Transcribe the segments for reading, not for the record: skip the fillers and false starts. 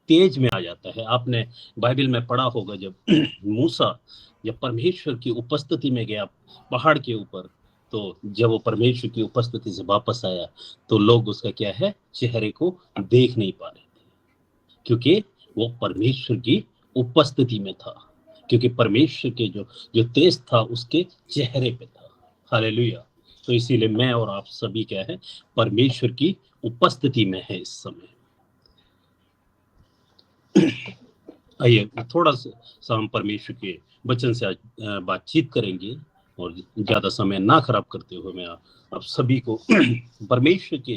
तेज में आ जाता है। आपने बाइबल में पढ़ा होगा जब मूसा जब परमेश्वर की उपस्थिति में गया पहाड़ के ऊपर, तो जब वो परमेश्वर की उपस्थिति से वापस आया तो लोग उसका क्या है चेहरे को देख नहीं पा रहे थे, क्योंकि वो परमेश्वर की उपस्थिति में था, क्योंकि परमेश्वर के जो जो तेज था उसके चेहरे पे था। हालेलुया। तो इसीलिए मैं और आप सभी क्या है परमेश्वर की उपस्थिति में है इस समय। आइए थोड़ा सा हम परमेश्वर के वचन से आज बातचीत करेंगे, और ज्यादा समय ना खराब करते हुए मैं आप सभी को परमेश्वर के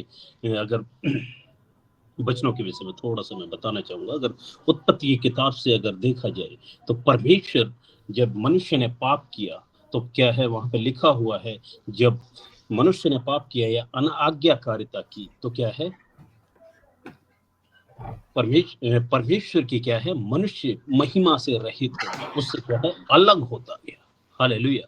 अगर वचनों के विषय में थोड़ा सा मैं बताना चाहूंगा। अगर उत्पत्ति की किताब से अगर देखा जाए तो परमेश्वर जब मनुष्य ने पाप किया तो क्या है वहां पे लिखा हुआ है, जब मनुष्य ने पाप किया या अनाज्ञाकारिता की तो क्या है परमेश्वर की क्या है मनुष्य महिमा से रहित हो गया, उससे क्या है अलग होता गया। हालेलुया।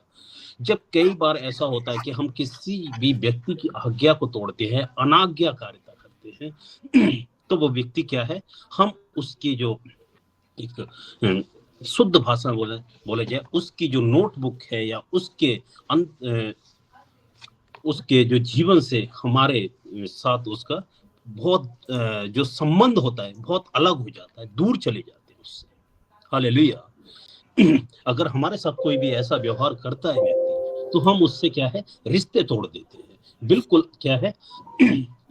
जब कई बार ऐसा होता है कि हम किसी भी व्यक्ति की आज्ञा को तोड़ते हैं, अनाज्ञाकारिता करते हैं तो वो व्यक्ति क्या है, हम उसकी जो एक शुद्ध भाषा बोले जाए उसकी जो नोटबुक है या उसके जो जीवन से हमारे साथ उसका बहुत जो संबंध होता है बहुत अलग हो जाता है, दूर चले जाते हैं उससे। हालेलुया। अगर हमारे साथ कोई भी ऐसा व्यवहार करता है व्यक्ति तो हम उससे क्या है रिश्ते तोड़ देते हैं, बिल्कुल क्या है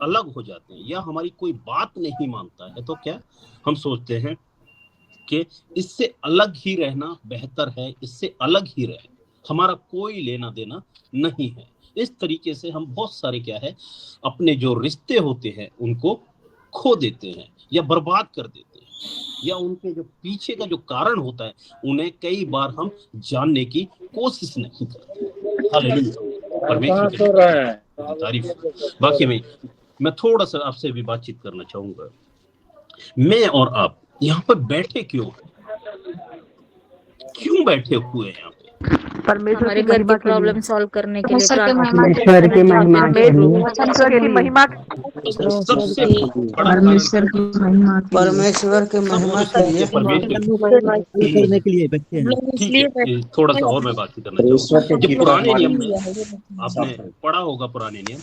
अलग हो जाते हैं। या हमारी कोई बात नहीं मानता है तो क्या हम सोचते हैं कि इससे अलग ही रहना बेहतर है, इससे अलग ही रहे, हमारा कोई लेना देना नहीं है। इस तरीके से हम बहुत सारे क्या है अपने जो रिश्ते होते हैं उनको खो देते हैं या बर्बाद कर देते हैं, या उनके जो पीछे का जो कारण होता है उन्हें कई बार हम जानने की कोशिश नहीं करते। हालेलुया। परमेश्वर की तारीफ। बाकी मैं थोड़ा सा आपसे भी बातचीत करना चाहूंगा। मैं और आप यहाँ पर बैठे क्यों बैठे हुए हैं यहाँ पे? हमारे घर की प्रॉब्लम सॉल्व करने के लिए, परमेश्वर की महिमा के लिए, परमेश्वर की महिमा सबसे बड़ा परमेश्वर की महिमा के लिए, परमेश्वर के महिमा के लिए करने के लिए बैठे हैं। ठीक है, थोड़ा सा और मैं बात करना चाहूँगा। जब पुराने नियम में आपने पढ़ा होगा, पुराने नियम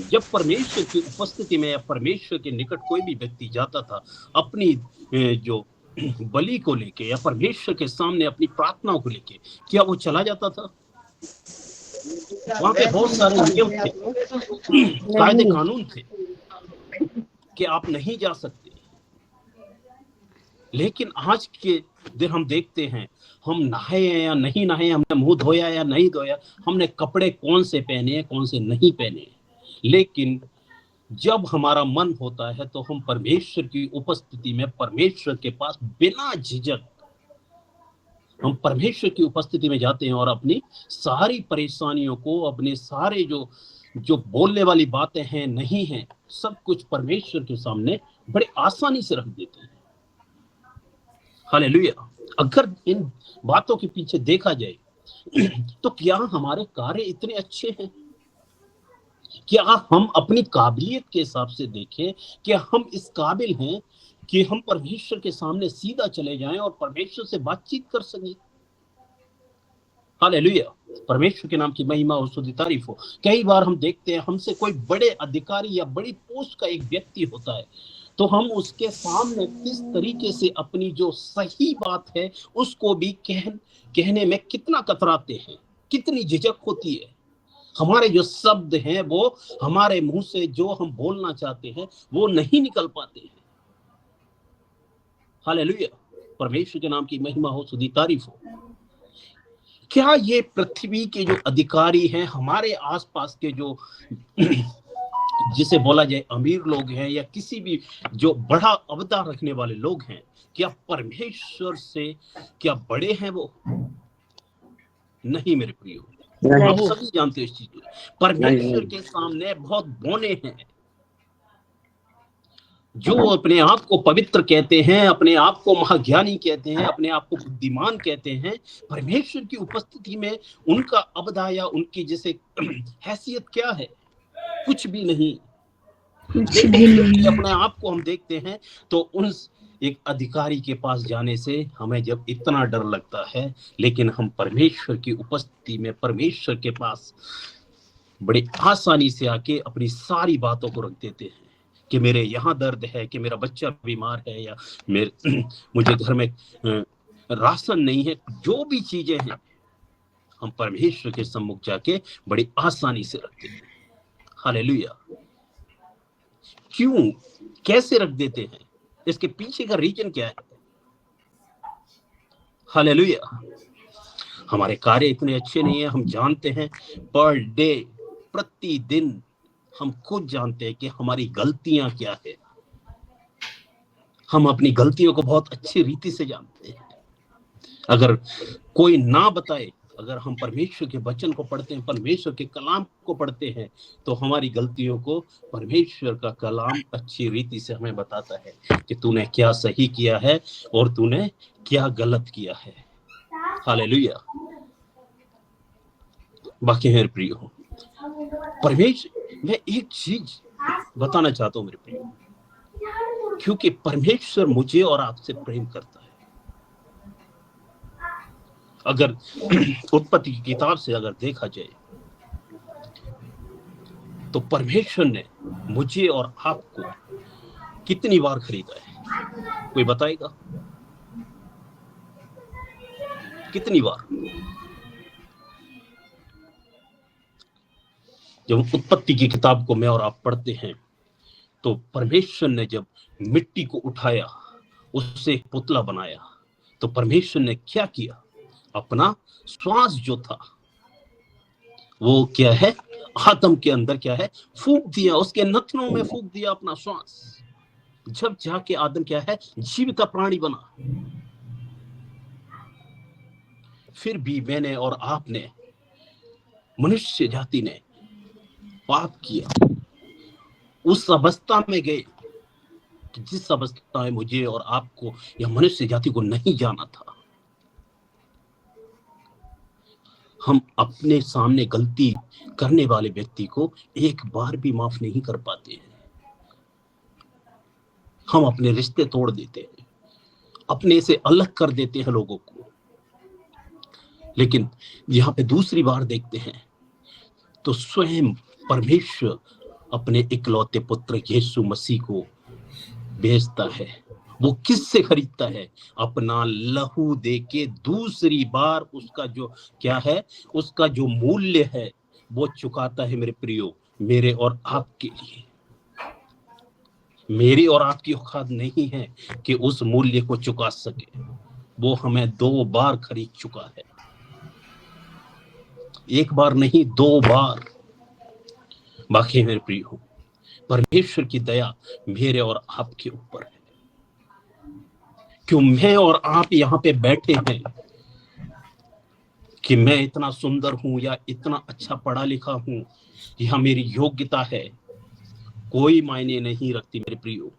जब परमेश्वर की उपस्थिति में या परमेश्वर के निकट कोई भी व्यक्ति जाता था अपनी जो बलि को लेके या परमेश्वर के सामने अपनी प्रार्थनाओं को लेके, क्या वो चला जाता था? वहां पे बहुत सारे नियम थे, कायदे कानून थे कि आप नहीं जा सकते। लेकिन आज के दिन हम देखते हैं हम नहाए या नहीं नहाए, हमने मुंह धोया या नहीं धोया, हमने कपड़े कौन से पहने हैं कौन से नहीं पहने हैं, लेकिन जब हमारा मन होता है तो हम परमेश्वर की उपस्थिति में परमेश्वर के पास बिना झिझक हम परमेश्वर की उपस्थिति में जाते हैं और अपनी सारी परेशानियों को, अपने सारे जो बोलने वाली बातें हैं नहीं हैं, सब कुछ परमेश्वर के सामने बड़े आसानी से रख देते हैं। हालेलुया। अगर इन बातों के पीछे देखा जाए तो क्या हमारे कार्य इतने अच्छे हैं? क्या हम अपनी काबिलियत के हिसाब से देखें, क्या हम इस काबिल हैं कि हम परमेश्वर के सामने सीधा चले जाएं और परमेश्वर से बातचीत कर सकें? हालेलुया। परमेश्वर के नाम की महिमा और स्तुति तारीफ हो। कई बार हम देखते हैं हमसे कोई बड़े अधिकारी या बड़ी पोस्ट का एक व्यक्ति होता है तो हम उसके सामने किस तरीके से अपनी जो सही बात है उसको भी कहने में कितना कतराते हैं, कितनी झिझक होती है। हमारे जो शब्द हैं वो हमारे मुंह से जो हम बोलना चाहते हैं वो नहीं निकल पाते हैं। हालेलुया। परमेश्वर के नाम की महिमा हो, स्तुति तारीफ हो। क्या ये पृथ्वी के जो अधिकारी हैं, हमारे आसपास के जो जिसे बोला जाए अमीर लोग हैं या किसी भी जो बड़ा अवतार रखने वाले लोग हैं, क्या परमेश्वर से क्या बड़े हैं वो? नहीं मेरे प्रियो, आप सभी जानते हैं इस चीज को। परमेश्वर के सामने बहुत बौने हैं जो अपने आप को पवित्र कहते हैं, अपने आप को महाज्ञानी कहते हैं, अपने आप को बुद्धिमान कहते हैं। परमेश्वर की उपस्थिति में उनका अबदा या उनकी जैसे हैसियत क्या है? कुछ भी नहीं। लेकिन अपने आप को हम देखते हैं तो उन एक अधिकारी के पास जाने से हमें जब इतना डर लगता है, लेकिन हम परमेश्वर की उपस्थिति में परमेश्वर के पास बड़ी आसानी से आके अपनी सारी बातों को रख देते हैं कि मेरे यहाँ दर्द है, कि मेरा बच्चा बीमार है, या मेरे मुझे घर में राशन नहीं है, जो भी चीजें हैं हम परमेश्वर के सम्मुख जाके बड़ी आसानी से रखते हैं। हालेलुया। क्यों, कैसे रख देते हैं, इसके पीछे का रीजन क्या है? हालेलुया। हमारे कार्य इतने अच्छे नहीं है, हम जानते हैं, पर डे, प्रतिदिन हम खुद जानते हैं कि हमारी गलतियां क्या है। हम अपनी गलतियों को बहुत अच्छी रीति से जानते हैं। अगर कोई ना बताए, अगर हम परमेश्वर के वचन को पढ़ते हैं, परमेश्वर के कलाम को पढ़ते हैं, तो हमारी गलतियों को परमेश्वर का कलाम अच्छी रीति से हमें बताता है कि तूने क्या सही किया है और तूने क्या गलत किया है। हालेलुया। बाकी मेरे प्रिय हो, परमेश्वर, मैं एक चीज बताना चाहता हूं मेरे प्रिय, क्योंकि परमेश्वर मुझे और आपसे प्रेम करता है। अगर उत्पत्ति की किताब से अगर देखा जाए तो परमेश्वर ने मुझे और आपको कितनी बार खरीदा है? कोई बताएगा कितनी बार? जब उत्पत्ति की किताब को मैं और आप पढ़ते हैं तो परमेश्वर ने जब मिट्टी को उठाया, उससे एक पुतला बनाया, तो परमेश्वर ने क्या किया? अपना श्वास जो था वो क्या है, आदम के अंदर क्या है, फूंक दिया, उसके नथनों में फूंक दिया अपना श्वास। जब जाके आदम क्या है, जीवित प्राणी बना। फिर भी मैंने और आपने, मनुष्य जाति ने पाप किया, उस अवस्था में गए कि जिस अवस्था में मुझे और आपको या मनुष्य जाति को नहीं जाना था। हम अपने सामने गलती करने वाले व्यक्ति को एक बार भी माफ नहीं कर पाते हैं। हम अपने रिश्ते तोड़ देते हैं, अपने से अलग कर देते हैं लोगों को। लेकिन यहाँ पे दूसरी बार देखते हैं तो स्वयं परमेश्वर अपने इकलौते पुत्र यीशु मसीह को भेजता है। वो किससे खरीदता है? अपना लहू देके दूसरी बार उसका जो क्या है, उसका जो मूल्य है वो चुकाता है मेरे प्रियो, मेरे और आपके लिए। मेरी और आपकी औकात नहीं है कि उस मूल्य को चुका सके। वो हमें 2 बार खरीद चुका है, एक बार नहीं 2 बार। बाकी मेरे प्रियो, परमेश्वर की दया मेरे और आपके ऊपर है। क्यों मैं और आप यहाँ पे बैठे हैं कि मैं इतना सुंदर हूं या इतना अच्छा पढ़ा लिखा हूं या मेरी योग्यता है, कोई मायने नहीं रखती मेरे प्रियो।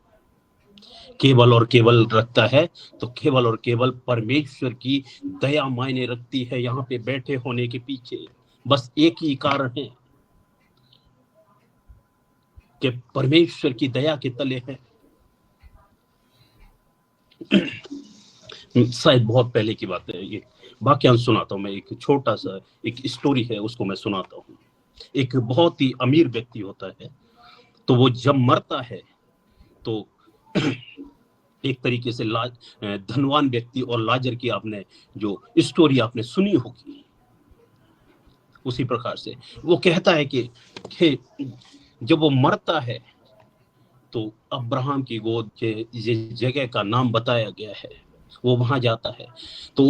केवल और केवल रखता है तो केवल और केवल परमेश्वर की दया मायने रखती है। यहाँ पे बैठे होने के पीछे बस एक ही कारण है कि परमेश्वर की दया के तले है। शायद बहुत पहले की बात है, ये वाक्यांश सुनाता हूँ मैं। एक छोटा सा एक स्टोरी है, उसको मैं सुनाता हूँ। एक बहुत ही अमीर व्यक्ति होता है, तो वो जब मरता है तो एक तरीके से धनवान व्यक्ति और लाजर की आपने जो स्टोरी आपने सुनी होगी, उसी प्रकार से वो कहता है कि जब वो मरता है तो अब्राहम की गोद के जगह का नाम बताया गया है, वो वहां जाता है। तो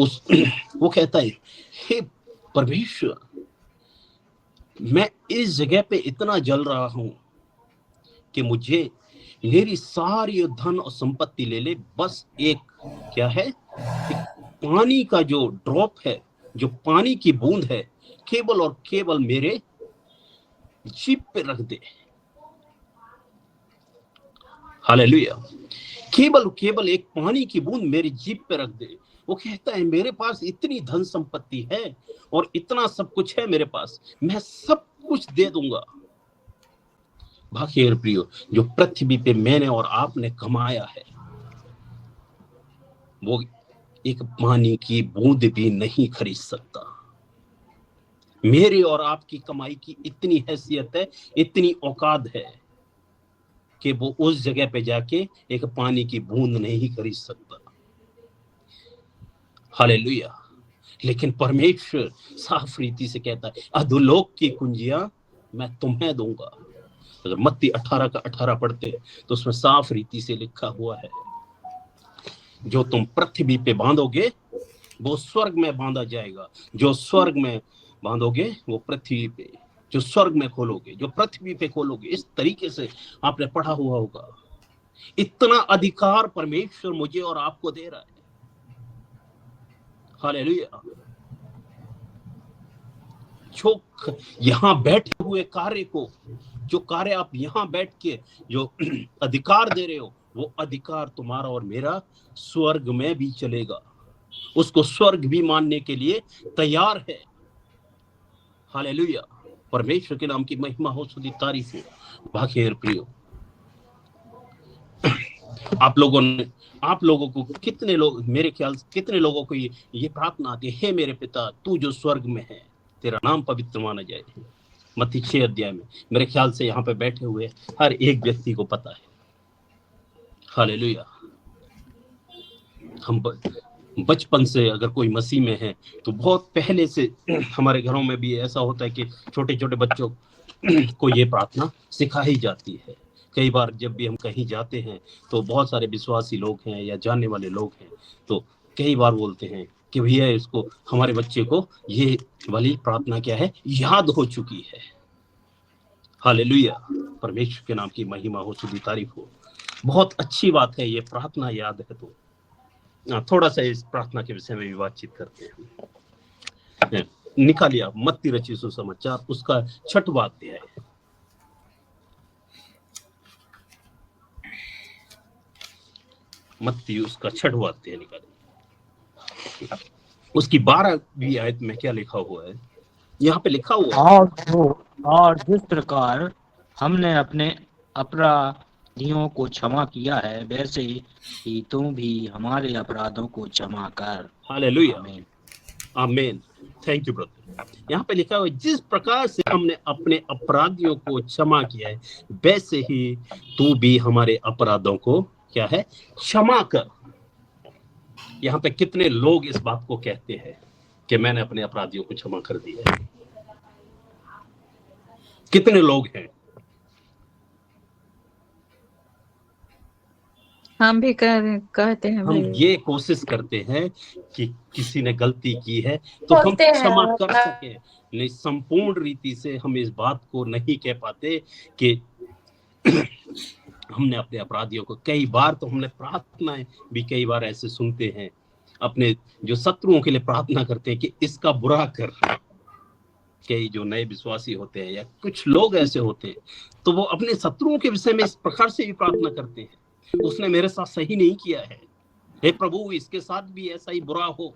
वो कहता है, हे परमेश्वर, मैं इस जगह पे इतना जल रहा हूं कि मुझे मेरी सारी धन और संपत्ति ले ले, बस एक क्या है, एक पानी का जो ड्रॉप है, जो पानी की बूंद है, केवल और केवल मेरे जीभ पे रख दे। हालेलुया। केवल एक पानी की बूंद मेरी जीभ पे रख दे। वो कहता है, मेरे पास इतनी धन संपत्ति है और इतना सब कुछ है मेरे पास, मैं सब कुछ दे दूंगा, भाग्य प्रियो, जो पृथ्वी पे मैंने और आपने कमाया है वो एक पानी की बूंद भी नहीं खरीद सकता। मेरी और आपकी कमाई की इतनी हैसियत है, इतनी औकात है कि वो उस जगह पे जाके एक पानी की बूंद नहीं खरीद सकता। हालेलुया। लेकिन परमेश्वर साफ रीति से कहता है, अधोलोक की कुंजियां मैं तुम्हें दूंगा। अगर मत्ती 18 का 18 पढ़ते हैं तो उसमें साफ रीति से लिखा हुआ है, जो तुम पृथ्वी पे बांधोगे वो स्वर्ग में बांधा जाएगा, जो स्वर्ग में बांधोगे वो पृथ्वी पे, जो स्वर्ग में खोलोगे जो पृथ्वी पे खोलोगे। इस तरीके से आपने पढ़ा हुआ होगा। इतना अधिकार परमेश्वर मुझे और आपको दे रहा है। हालेलुया। जो यहां बैठे हुए कार्य को, जो कार्य आप यहां बैठ के जो अधिकार दे रहे हो, वो अधिकार तुम्हारा और मेरा स्वर्ग में भी चलेगा। उसको स्वर्ग भी मानने के लिए तैयार है। हालेलुया। परमेश्वर के नाम की महिमा हो, स्तुति तारीफ हो। भाग्य प्रियो, आप लोगों को कितने लोग, मेरे ख्याल से कितने लोगों को ये प्रार्थना आती है, हे मेरे पिता तू जो स्वर्ग में है तेरा नाम पवित्र माना जाए। मत्ती 6 अध्याय में मेरे ख्याल से यहाँ पे बैठे हुए हर एक व्यक्ति को पता है। हालेलुया। हम बचपन से अगर कोई मसीह में है तो बहुत पहले से हमारे घरों में भी ऐसा होता है कि छोटे छोटे बच्चों को ये प्रार्थना सिखाई जाती है। कई बार जब भी हम कहीं जाते हैं तो बहुत सारे विश्वासी लोग हैं या जानने वाले लोग हैं, तो कई बार बोलते हैं कि भैया इसको, हमारे बच्चे को ये वाली प्रार्थना क्या है, याद हो चुकी है। हालेलुया। परमेश्वर के नाम की महिमा हो, स्तुति तारीफ हो। बहुत अच्छी बात है, ये प्रार्थना याद है। तो थोड़ा सा इस प्रार्थना के विषय में भी बातचीत करते हैं। निकालिया मत्ती रचित सुसमाचार उसका 6वां अध्याय है। मत्ती उसका 6वां अध्याय निकालिए, उसकी 12वीं आयत में क्या लिखा हुआ है। यहाँ पे लिखा हुआ है, और जिस प्रकार हमने अपने अपराधियों को क्षमा किया है वैसे ही तुम भी हमारे अपराधों को क्षमा कर। हालेलुया, आमीन। Thank you brother. यहाँ पे लिखा हुआ है, जिस प्रकार से हमने अपने अपराधियों को क्षमा किया है वैसे ही तू भी हमारे अपराधों को क्या है, क्षमा कर। यहाँ पे कितने लोग इस बात को कहते हैं कि मैंने अपने अपराधियों को क्षमा कर दिया है? कितने लोग हैं? हम भी कहते हैं हम भाई। ये कोशिश करते हैं कि किसी ने गलती की है तो हम क्षमा कर सके, नहीं संपूर्ण रीति से हम इस बात को नहीं कह पाते कि हमने अपने अपराधियों को, कई बार तो हमने प्रार्थनाएं भी कई बार ऐसे सुनते हैं, अपने जो शत्रुओं के लिए प्रार्थना करते हैं कि इसका बुरा कर। कई जो नए विश्वासी होते हैं या कुछ लोग ऐसे होते हैं तो वो अपने शत्रुओं के विषय में इस प्रकार से भी प्रार्थना करते हैं, उसने मेरे साथ सही नहीं किया है, हे प्रभु इसके साथ भी ऐसा ही बुरा हो।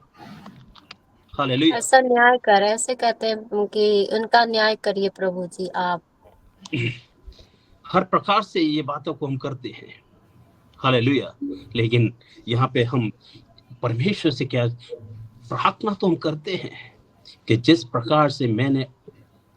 हालेलुया। ऐसा न्याय कर, ऐसे कहते हैं कि उनका न्याय करिए प्रभु जी आप। हर प्रकार से ये बातों को हम करते हैं। हालेलुया। लेकिन यहाँ पे हम परमेश्वर से क्या प्रार्थना तो हम करते हैं कि जिस प्रकार से मैंने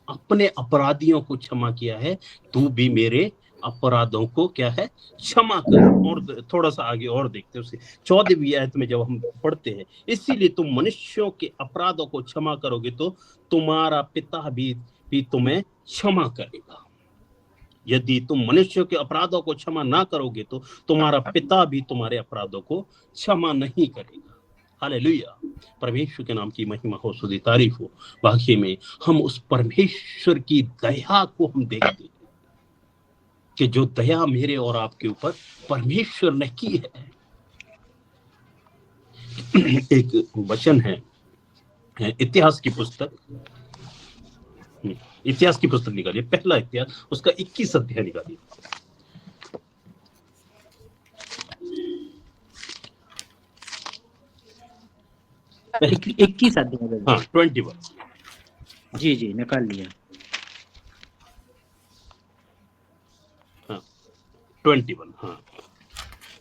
अपने अपराधियों को क्षमा किया है तू भी मेरे अपराधों को क्या है, क्षमा कर। और थोड़ा सा आगे और देखते हैं, उसे 14वीं आयत में जब हम पढ़ते हैं, इसीलिए तुम मनुष्यों के अपराधों को क्षमा करोगे तो तुम्हारा पिता भी तुम्हें क्षमा करेगा। यदि तुम मनुष्यों के अपराधों को क्षमा ना करोगे तो तुम्हारा पिता भी तुम्हारे अपराधों को क्षमा नहीं करेगा। हालेलुया। परमेश्वर के नाम की महिमा हो, स्तुति तारीफ हो। वाकई में हम उस परमेश्वर की दया को हम देखते हैं कि जो दया मेरे और आपके ऊपर परमेश्वर ने की है। एक वचन है इतिहास की पुस्तक, इतिहास की पुस्तक निकालिए, पहला इतिहास उसका 21 अध्याय निकालिए। पहले 21 अध्याय। हाँ 21। जी जी निकाल लिया। 21, हाँ।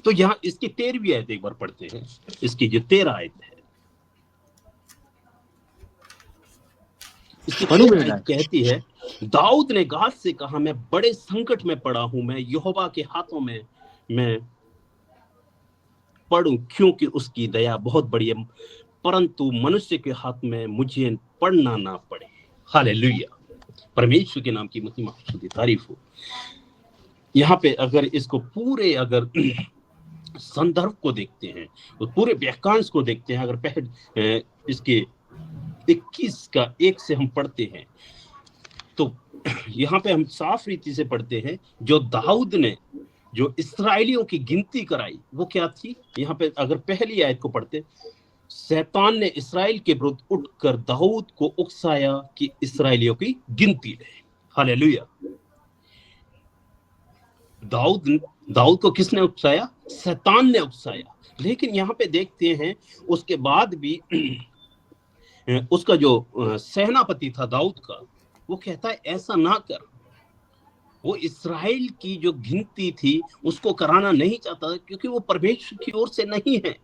तो यहाँ इसकी 13वीं आयत एक बार पढ़ते हैं, इसकी जो 13 आयत है, इसकी 13 आयत कहती है, दाऊद ने गाद से कहा, मैं बड़े संकट में पड़ा हूं, मैं यहोवा के हाथों में मैं पढ़ूं, क्योंकि उसकी दया बहुत बड़ी है, परंतु मनुष्य के हाथ में मुझे पढ़ना ना पड़े। हालेलुया, परमेश्वर के नाम की महिमा स्तुति तारीफ हो। यहाँ पे अगर इसको पूरे अगर संदर्भ को देखते हैं, तो पूरे वाक्यांश को देखते हैं, अगर पहले इसके 21 का 1 से हम पढ़ते हैं, तो यहाँ पे हम साफ रीति से पढ़ते हैं, जो दाऊद ने जो इस्राएलियों की गिनती कराई वो क्या थी। यहाँ पे अगर पहली आयत को पढ़ते, शैतान ने इस्राएल के विरुद्ध उठकर दाऊद को उकसाया कि इस्राएलियों की गिनती ले। हालेलुया, दाऊद को किसने उकसाया? शैतान ने उकसाया। लेकिन यहाँ पे देखते हैं उसके बाद भी उसका जो सेनापति था दाऊद का, वो कहता है ऐसा ना कर। वो इस्राएल की जो गिनती थी उसको कराना नहीं चाहता था, क्योंकि वो परमेश्वर की ओर से नहीं है।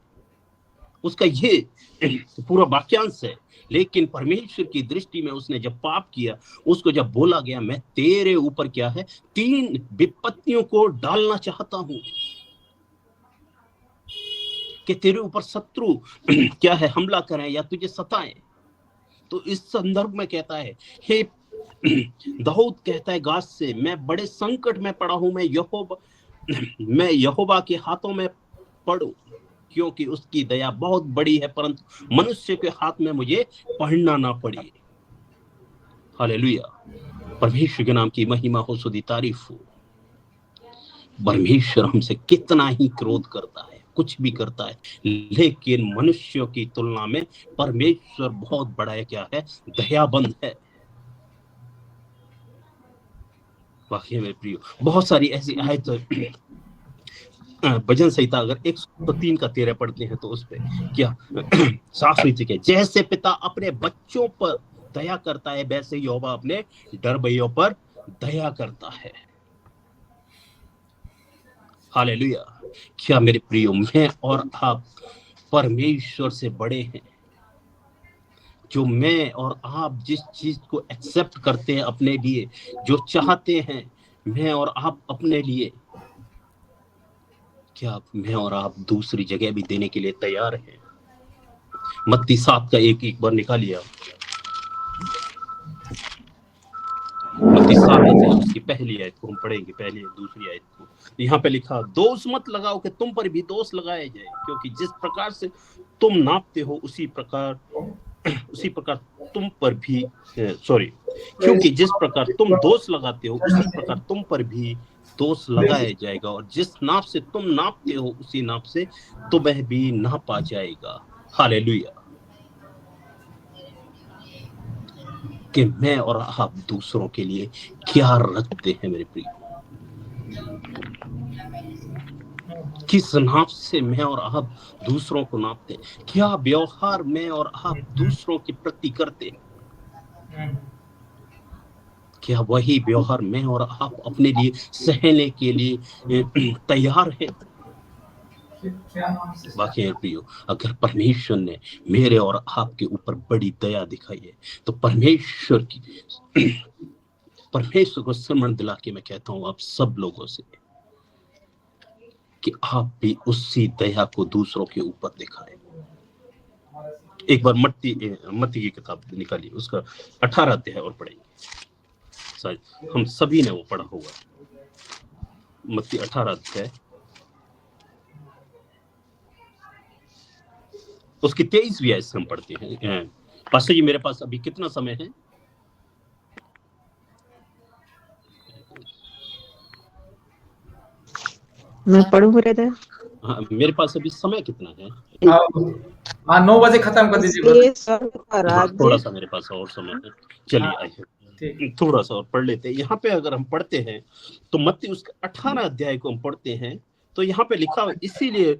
उसका ये पूरा वाक्यांश है। लेकिन परमेश्वर की दृष्टि में उसने जब पाप किया, उसको जब बोला गया, मैं तेरे ऊपर क्या है 3 विपत्तियों को डालना चाहता हूं, कि तेरे ऊपर शत्रु क्या है हमला करें या तुझे सताएं। तो इस संदर्भ में कहता है, हे दाऊद कहता है गाद से, मैं बड़े संकट में पड़ा हूं, मैं यहोवा के हाथों में पड़ूं, क्योंकि उसकी दया बहुत बड़ी है, परंतु मनुष्य के हाथ में मुझे पढ़ना ना पड़े। हालेलुया, परमेश्वर के नाम की महिमा हो, स्तुति तारीफ हो। परमेश्वर हमसे कितना ही क्रोध करता है, कुछ भी करता है, लेकिन मनुष्यों की तुलना में परमेश्वर बहुत बड़ा है, क्या है, दयाबंद है। वाकई में प्रियो, बहुत सारी ऐसी आयत, भजन संहिता अगर 103 का 13 पढ़ते हैं तो उस पे क्या साफ रीति के, जैसे पिता अपने बच्चों पर दया करता है, वैसे यहोवा अपने डरबइयों पर दया करता है। हालेलुया। क्या मेरे प्रियो, मैं और आप परमेश्वर से बड़े हैं। जो मैं और आप जिस चीज को एक्सेप्ट करते हैं अपने लिए, जो चाहते हैं मैं और आप अपने लिए, क्या मैं और आप दूसरी जगह भी देने के लिए तैयार हैं? मत्ती 7 का एक बार निकालिए। मत्ती 7 उसकी पहली आयत को हम पढ़ेंगे, पहली दूसरी आयत को। यहाँ पे लिखा, दोष मत लगाओ कि तुम पर भी दोष लगाया जाए, क्योंकि जिस प्रकार से तुम नापते हो उसी प्रकार तुम पर भी क्योंकि जिस प्रकार तुम दोष लगाते हो उसी प्रकार तुम पर भी दोष लगाया जाएगा, और जिस नाप से तुम नापते हो उसी नाप से तुम्हें भी नापा जाएगा। हालेलुया। कि मैं और आप दूसरों के लिए क्या रखते हैं मेरे प्रिय? किस नाप से मैं और आप दूसरों को नापते हैं? क्या व्यवहार मैं और आप दूसरों के प्रति करते हैं? क्या वही व्यवहार मैं और आप अपने लिए सहने के लिए तैयार हैं? बाकी प्रियो, अगर परमेश्वर ने मेरे और आपके ऊपर बड़ी दया दिखाई है, तो परमेश्वर को स्मरण दिला के मैं कहता हूं आप सब लोगों से कि आप भी उसी दया को दूसरों के ऊपर दिखाएं। एक बार मत्ती की किताब निकालिए, उसका 18 अध्याय और पढ़ेंगे। हम सभी ने वो पढ़ा होगा, मत्ती 18 अध्याय उसकी 23वीं आयत से हम पढ़ते हैं। पास्टर जी, मेरे पास अभी कितना समय है? मैं पढ़ूं ब्रदर? हाँ, मेरे पास अभी समय कितना है? 9 बजे खत्म कर दीजिए। थोड़ा सा मेरे पास और समय है, चलिए आइए थोड़ा सा और पढ़ लेते हैं। यहाँ पे अगर हम पढ़ते हैं तो मत्ती उसके 18 अध्याय को हम पढ़ते हैं, तो यहाँ पे लिखा हुआ, इसीलिए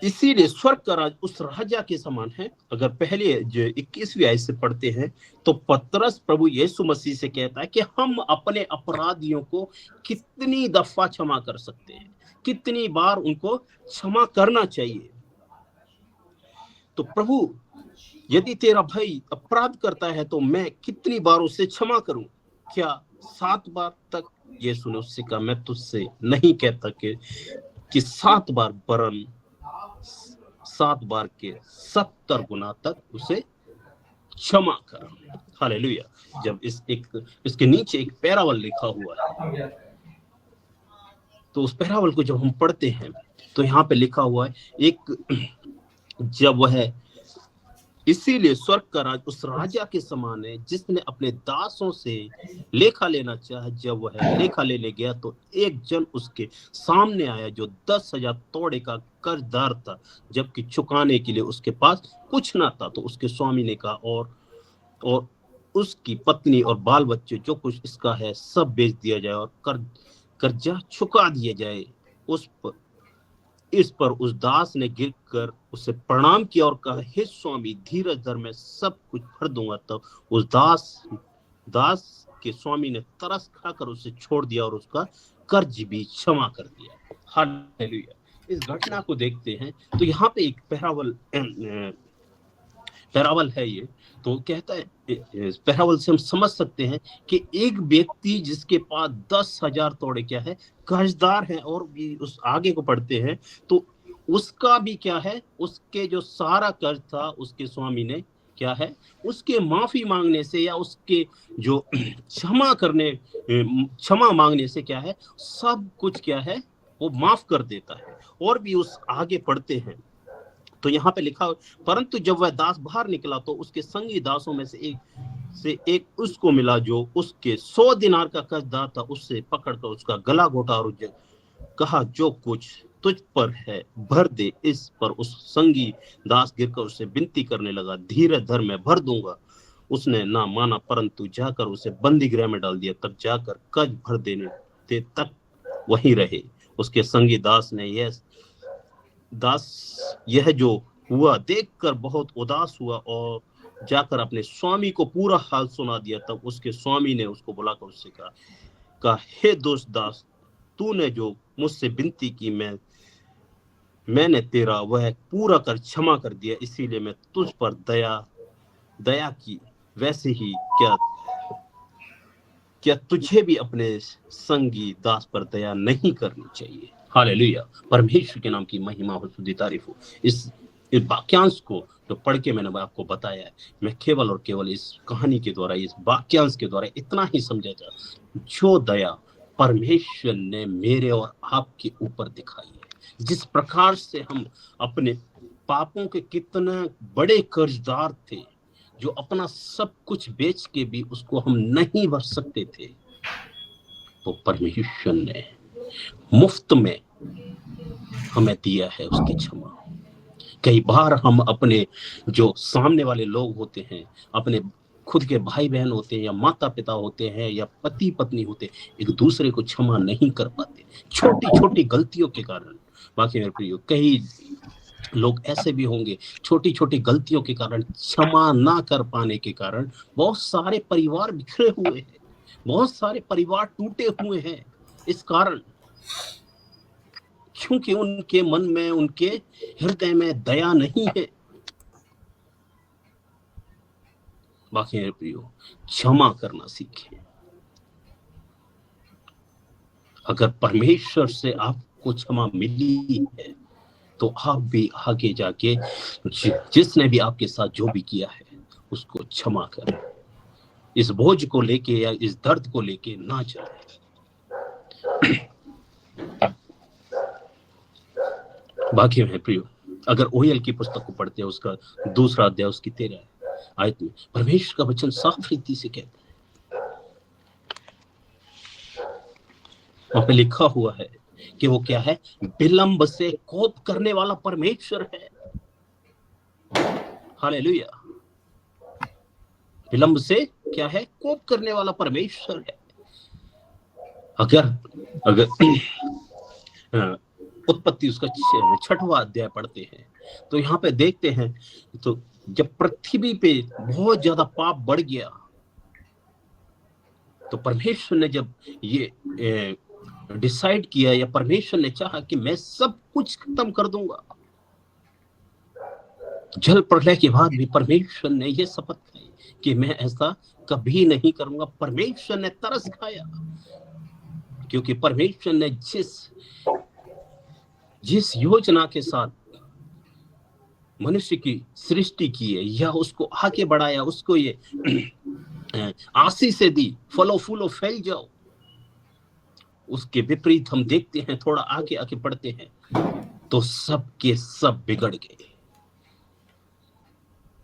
इसीलिए स्वर्ग का राज उस राजा के समान है। अगर पहले जो 21वीं आयत से पढ़ते हैं तो पतरस प्रभु यीशु मसीह से कहता है कि हम अपने अपराधियों को कितनी दफा क्षमा कर सकते हैं, कितनी बार उनको क्षमा करना चाहिए। तो प्रभु यदि तेरा भाई अपराध करता है तो मैं कितनी बार उसे क्षमा करूं? क्या 7 बार तक? यीशु ने उससे कहा मैं तुझसे नहीं कहता कि 7 बार, वरन 7 बार के 70 गुना तक उसे क्षमा कर। हालेलुया। जब इसके नीचे एक पैरावल लिखा हुआ है, तो उस पैरावल को जब हम पढ़ते हैं तो यहाँ पे लिखा हुआ है जब वह, इसीलिए स्वर्ग का राज उस राजा के समान है जिसने अपने दासों से लेखा लेना चाहा। जब वह लेखा लेने गया तो एक जन उसके सामने आया जो 10,000 तोड़े का कर्जदार था, जबकि चुकाने के लिए उसके पास कुछ ना था। तो उसके स्वामी ने कहा और उसकी पत्नी और बाल बच्चे जो कुछ इसका है सब बेच दिया जाए और कर्जा चुका दिया जाए। इस पर उस दास ने गिरकर उसे प्रणाम किया और कहा, हे स्वामी, धीरज धर, मैं सब कुछ भर दूंगा। तब उस दास के स्वामी ने तरस खाकर उसे छोड़ दिया और उसका कर्ज भी क्षमा कर दिया। हालेलुया। इस घटना को देखते हैं तो यहाँ पे एक पैरावल है ये। तो कहता है, इस पैरावल से हम समझ सकते हैं कि एक व्यक्ति जिसके पास 10,000 तोड़े क्या है कर्जदार है, और भी उस आगे को पढ़ते हैं तो उसका भी क्या है, उसके जो सारा कर्ज था उसके स्वामी ने क्या है, उसके माफी मांगने से या उसके जो क्षमा मांगने से क्या है, सब कुछ क्या है वो माफ कर देता है। और भी उस आगे पढ़ते हैं तो यहाँ पे लिखा, परंतु जब वह दास बाहर निकला तो उसके संगी दासों में से एक उसको मिला जो उसके 100 दिनार का कर्जदार था। उससे पकड़कर उसका गला घोटा और कहा, जो कुछ तुझ पर है भर दे। इस पर उस संगी दास गिरकर उससे विनती करने लगा, धीरज धर, मैं भर दूंगा। उसने ना माना, परंतु जाकर उसे बंदी गृह में डाल दिया। तब जाकर कर्ज भर देने तक वहीं रहे। उसके संगी दास ने यह जो हुआ देखकर बहुत उदास हुआ और जाकर अपने स्वामी को पूरा हाल सुना दिया। तब उसके स्वामी ने उसको बुलाकर उससे कहा, हे दोस्त दास, तूने जो मुझसे विनती की मैंने तेरा वह पूरा कर क्षमा कर दिया, इसीलिए मैं तुझ पर दया की। वैसे ही क्या तुझे भी अपने संगी दास पर दया नहीं करनी चाहिए? हालेलुया। परमेश्वर के नाम की महिमा हो, स्तुति तारीफ हो। इस वाक्यांश को जो पढ़ के मैंने आपको बताया है, मैं केवल और केवल इस कहानी के द्वारा, इस वाक्यांश के द्वारा इतना ही समझा जा, जो दया परमेश्वर ने मेरे और आपके ऊपर दिखाई है, जिस प्रकार से हम अपने पापों के कितने बड़े कर्जदार थे, जो अपना सब कुछ बेच के भी उसको हम नहीं भर सकते थे, तो परमेश्वर ने मुफ्त में हमें दिया है उसकी क्षमा। कई बार हम अपने जो सामने वाले लोग होते हैं, अपने खुद के भाई बहन होते हैं या माता पिता होते हैं या पति पत्नी होते हैं, एक दूसरे को क्षमा नहीं कर पाते छोटी छोटी गलतियों के कारण। बाकी मेरे प्रियो, कई लोग ऐसे भी होंगे छोटी छोटी गलतियों के कारण, क्षमा ना कर पाने के कारण बहुत सारे परिवार बिखरे हुए हैं, बहुत सारे परिवार टूटे हुए हैं। इस कारण क्योंकि उनके मन में, उनके हृदय में दया नहीं है। बाकी मेरे प्रियो, क्षमा करना सीखें। अगर परमेश्वर से आपको क्षमा मिली है तो आप भी आगे जाके जिसने भी आपके साथ जो भी किया है उसको क्षमा करें। इस बोझ को लेके या इस दर्द को लेके ना चलें। बाकी में प्रियो, अगर ओएल की पुस्तक को पढ़ते हैं, उसका 2 अध्याय उसकी 13 आयत में परमेश्वर का वचन साफ रीति से कहता है, वहां पे लिखा हुआ है कि वो क्या है, विलंब से कोप करने वाला परमेश्वर है। हालेलुया। विलंब से क्या है, कोप करने वाला परमेश्वर है। अगर उत्पत्ति उसका 6वां अध्याय पढ़ते हैं तो यहाँ पे देखते हैं तो जब पृथ्वी पे बहुत ज्यादा पाप बढ़ गया तो परमेश्वर ने जब ये डिसाइड किया या परमेश्वर ने चाहा कि मैं सब कुछ खत्म कर दूंगा, जल प्रलय के बाद भी परमेश्वर ने यह शपथ खाई कि मैं ऐसा कभी नहीं करूंगा। परमेश्वर ने तरस खाया क्योंकि परमेश्वर ने जिस योजना के साथ मनुष्य की सृष्टि की है या उसको आगे बढ़ाया, उसको ये आशीष से दी, फलो फूलो फैल जाओ, उसके विपरीत हम देखते हैं, थोड़ा आगे आगे बढ़ते हैं तो सब के सब बिगड़ गए।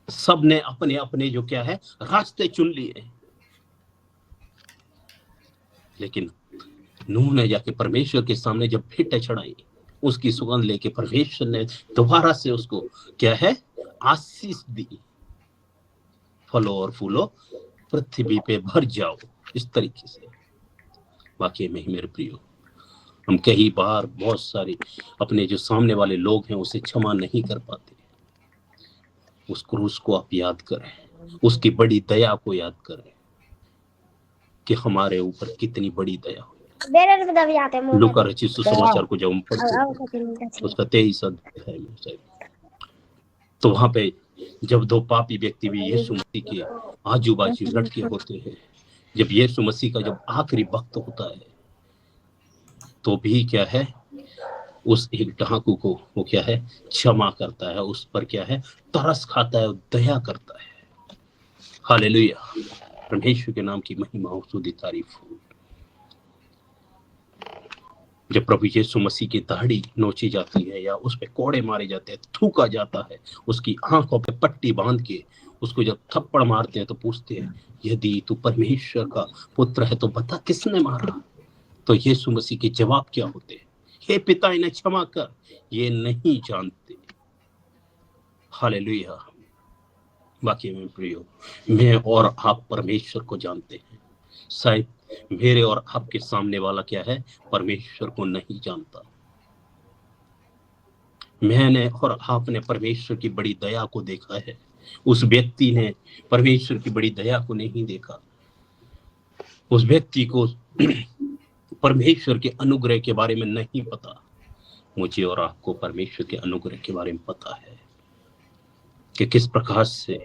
सब ने अपने अपने जो क्या है रास्ते चुन लिए, लेकिन नूह ने जाके परमेश्वर के सामने जब भेंट चढ़ाई, उसकी सुगंध लेके परमेश्वर ने दोबारा से उसको क्या है आशीष दी, फलो और फूलो पृथ्वी पे भर जाओ, इस तरीके से। वाकई में ही मेरे प्रियो, हम कई बार बहुत सारे अपने जो सामने वाले लोग हैं उसे क्षमा नहीं कर पाते। उस क्रूस को आप याद करें, उसकी बड़ी दया को याद करें कि हमारे ऊपर कितनी बड़ी दया हुई। लूका रचित सुसमाचार को जब हम पढ़ते हैं उसका 23 अध्याय में, तो वहां पे जब दो पापी व्यक्ति भी यीशु मसीह के आजू बाजू लटके होते हैं, जब यीशु मसीह का जब आखिरी वक्त होता है तो भी क्या है उस एक डाकू को वो क्या है क्षमा करता है, उस पर क्या है तरस खाता है, दया करता है। हालेलुया, परमेश्वर के नाम की महिमा और स्तुति तारीफ हो। जब प्रभु यीशु मसीह की दाढ़ी नोची जाती है या उस पे कोड़े मारे जाते हैं, थूका जाता है, उसकी आंखों पे पट्टी बांध के उसको जब थप्पड़ मारते हैं तो पूछते हैं यदि तू परमेश्वर का पुत्र है तो बता किसने मारा। तो यीशु मसीह के जवाब क्या होते हैं, हे पिता इन्हें क्षमा कर, ये नहीं जानते। हालेलुया। बाकी में प्रियो, मैं और आप परमेश्वर को जानते हैं, शायद मेरे और आपके सामने वाला क्या है परमेश्वर को नहीं जानता। मैंने और आपने परमेश्वर की बड़ी दया को देखा है, उस व्यक्ति ने परमेश्वर की बड़ी दया को नहीं देखा। उस व्यक्ति को परमेश्वर के अनुग्रह के बारे में नहीं पता। मुझे और आपको परमेश्वर के अनुग्रह के बारे में पता है कि किस प्रकार से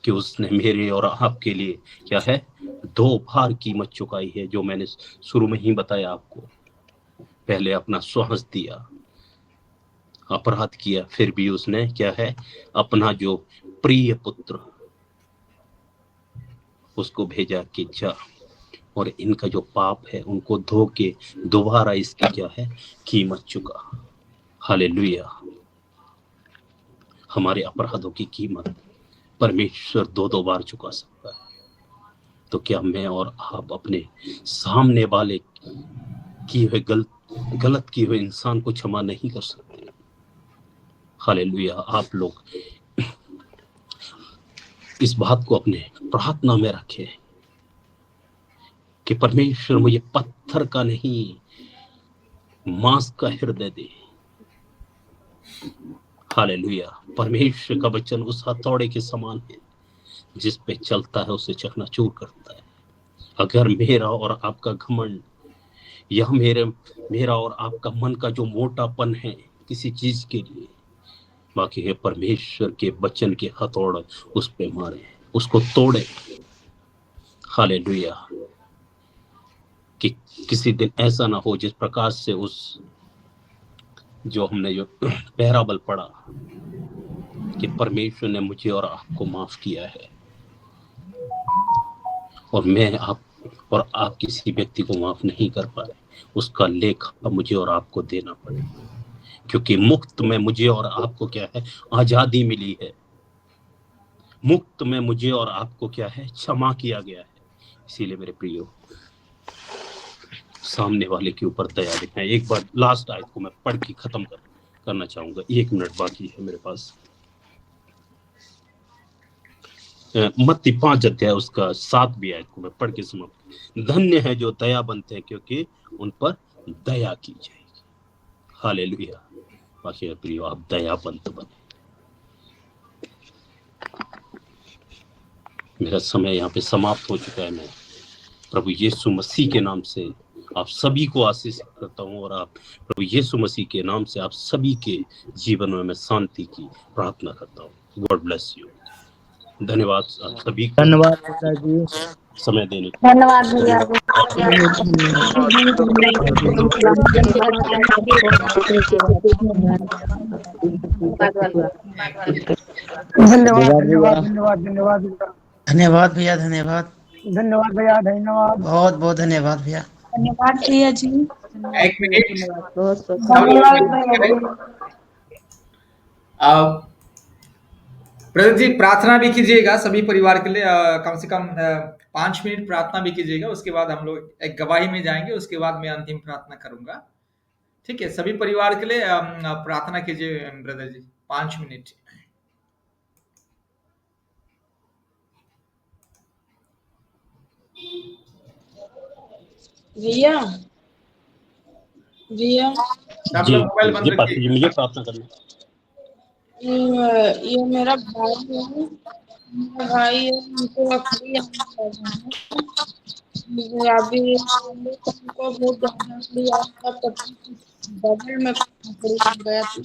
कि उसने मेरे और आपके लिए क्या है 2 बार कीमत चुकाई है, जो मैंने शुरू में ही बताया आपको। पहले अपना श्वास दिया, अपराध किया, फिर भी उसने क्या है अपना जो प्रिय पुत्र उसको भेजा कि जा और इनका जो पाप है उनको धो के दोबारा इसकी क्या है कीमत चुका। हालेलुया। हमारे अपराधों की कीमत परमेश्वर 2 बार चुका सकता है, तो क्या मैं और आप अपने सामने वाले किए हुए गलत किए हुए इंसान को क्षमा नहीं कर सकते? हालेलुया। आप लोग इस बात को अपने प्रार्थना में रखें कि परमेश्वर मुझे पत्थर का नहीं मांस का हृदय दे। हालेलुया। परमेश्वर का वचन उस हथौड़े के समान है, जिस पे चलता है उसे चकनाचूर करता है। अगर मेरा और आपका घमंड या मेरा और आपका मन का जो मोटापन है किसी चीज के लिए, बाकी है परमेश्वर के वचन के हथौड़ा उस पे मारे, उसको तोड़े। हालेलुया। कि किसी दिन ऐसा ना हो जिस प्रकार से उस जो हमने जो पैराबल पढ़ा कि परमेश्वर ने मुझे और आपको माफ किया है और मैं आप और आप किसी व्यक्ति को माफ नहीं कर पाए, उसका लेखा मुझे और आपको देना पड़े, क्योंकि मुक्त में मुझे और आपको क्या है आजादी मिली है। मुक्त में मुझे और आपको क्या है क्षमा किया गया है। इसीलिए मेरे प्रियो सामने वाले के ऊपर दया दिखाएं। एक बार लास्ट आयत को मैं पढ़ के खत्म करना चाहूंगा, 1 मिनट बाकी है मेरे पास। मत्ती 5 अध्याय उसका 7वीं आयत को मैं पढ़ के समाप्त। धन्य है जो दया बनते हैं, क्योंकि उन पर दया की जाएगी। हालेलुया। बाकी प्रियो आप दयावंत बने। मेरा समय यहाँ पे समाप्त हो चुका है। मैं प्रभु यीशु मसीह के नाम से आप सभी को आशीष करता हूँ और आप प्रभु यीशु मसीह के नाम से आप सभी के जीवन में मैं शांति की प्रार्थना करता हूँ। God bless you. धन्यवाद आप सभी को धन्यवाद पिताजी। समय देने के धन्यवाद भैया। धन्यवाद भैया, धन्यवाद धन्यवाद भैया, धन्यवाद। बहुत बहुत धन्यवाद भैया। धन्यवाद भैया जी। एक मिनट बहुत बहुत ब्रदर जी प्रार्थना भी कीजिएगा सभी परिवार के लिए। कम से कम 5 मिनट प्रार्थना भी कीजिएगा। उसके बाद हम लोग एक गवाही में जाएंगे। उसके बाद मैं अंतिम प्रार्थना करूंगा। ठीक है, सभी परिवार के लिए प्रार्थना कीजिए ब्रदर जी 5 मिनट। भैया भैया आप जी लोग मोबाइल बंद जी पास्टर रखिए। जी मुझे प्रार्थना करना। ये मेरा भाई है। मेरा भाई है, उनको अभी अभी उनको बहुत ज्यादा डबल में पकड़ गया था।